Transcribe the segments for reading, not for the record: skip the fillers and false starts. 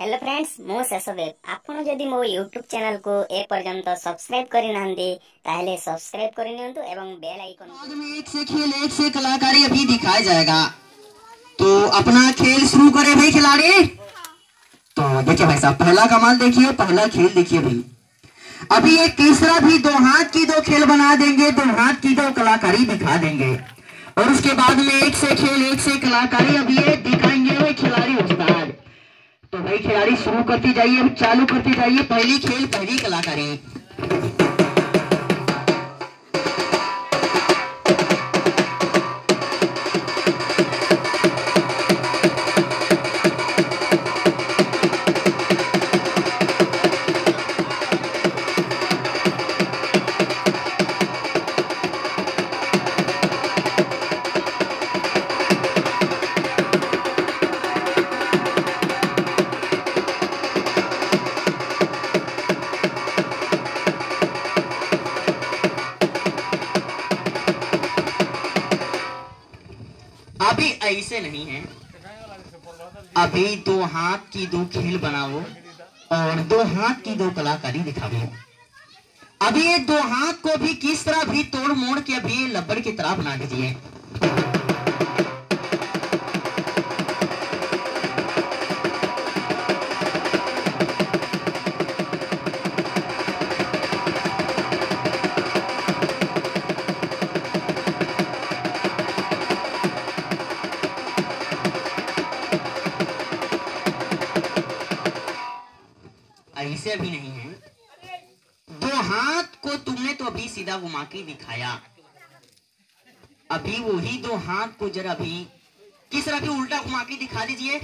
Hello friends मु शेषदेव आपण जदि मो यूट्यूब चैनल को ए पर्यंत सब्सक्राइब करि नांदी ताहले सब्सक्राइब करि नियंतु एवं बेल आइकन बाद में एक से खेल एक से कलाकारी अभी दिखाया जाएगा। तो अपना खेल शुरू करें भाई खिलाड़ी। तो देखिए भाई साहब, पहला कमाल देखिए, पहला खेल देखिए भाई। अभी एक तीसरा भी दो हाथ की दो खेल बना देंगे, दो हाथ की दो कलाकारी दिखा देंगे और उसके बाद में एक से खेल एक से कलाकारी अभी ये दिखाएंगे भाई खिलाड़ी उस्ताद। तो भाई खिलाड़ी शुरू करती जाइए, चालू करती जाइए, पहली खेल पहली कलाकारी। अभी ऐसे नहीं है, अभी दो हाथ की दो खेल बनाओ और दो हाथ की दो कलाकारी दिखाओ। अभी ये दो हाथ को भी किस तरह भी तोड़ मोड़ के अभी लब्बड़ की तरह बना दीजिए। ऐसे भी नहीं है, दो हाथ को तुमने तो अभी सीधा घुमा के दिखाया, अभी वही दो हाथ को जरा अभी किस तरह के उल्टा घुमा के दिखा दीजिए।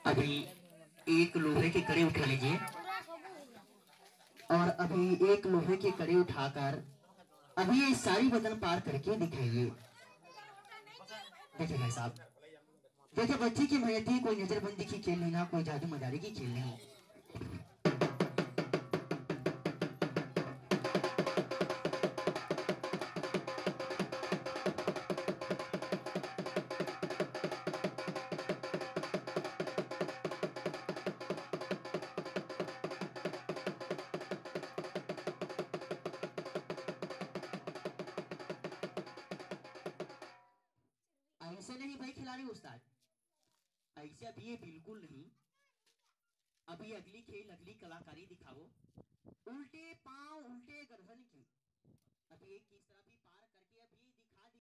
अभी एक लोहे के कड़े उठा लीजिए और अभी एक लोहे के कड़े उठाकर अभी ये सारी बदन पार करके दिखाइए। देखिए भाई साहब, देखिए बच्चे की मेहनती, कोई नजरबंदी की खेल नहीं ना, कोई जादू मदारी की खेल नहीं। ऐसे नहीं भाई खिलाड़ी उस्ताद, ऐसे अभी ये बिल्कुल नहीं। अभी अगली खेल अगली कलाकारी दिखाओ, उल्टे पांव उल्टे गर्दन की, अभी एक किस तरह भी पार करके अभी दिखा दी।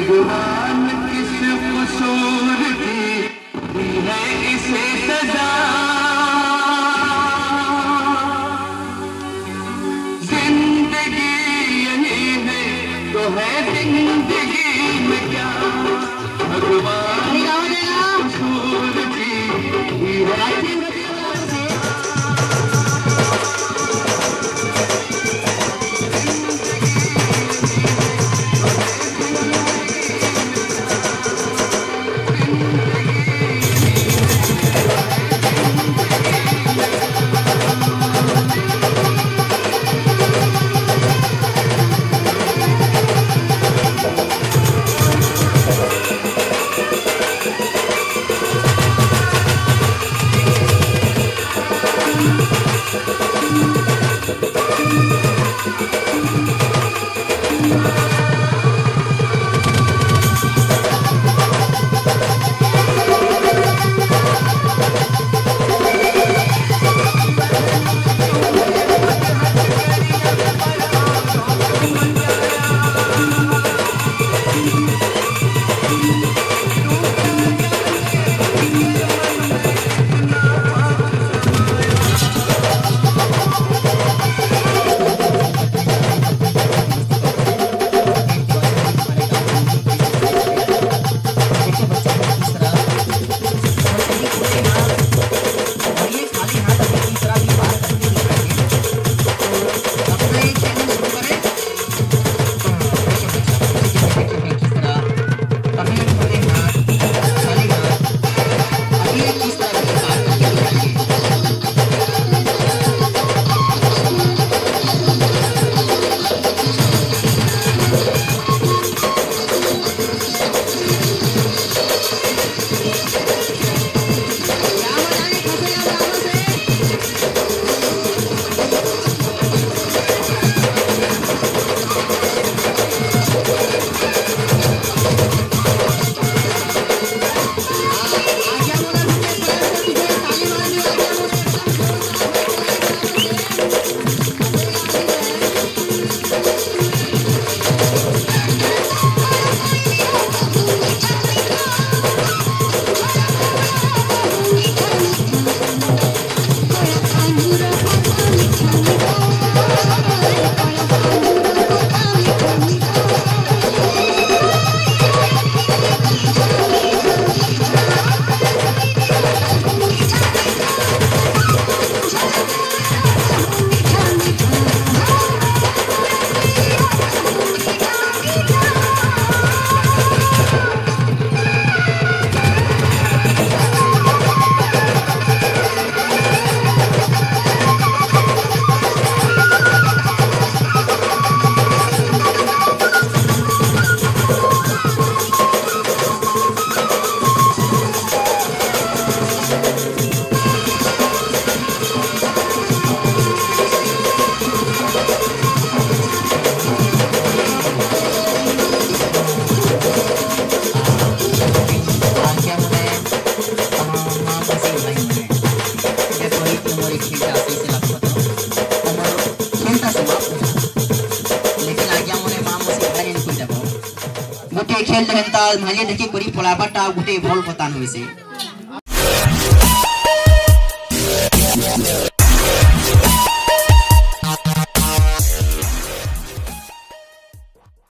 भगवान किस कसूर की दी है इसे सजा, जिंदगी यही है तो है जिंदगी में क्या, भगवान कसूर की दी है। खेल देखता माजे देखी कोरी पोलापटा गुटे बॉल पतान होइसे।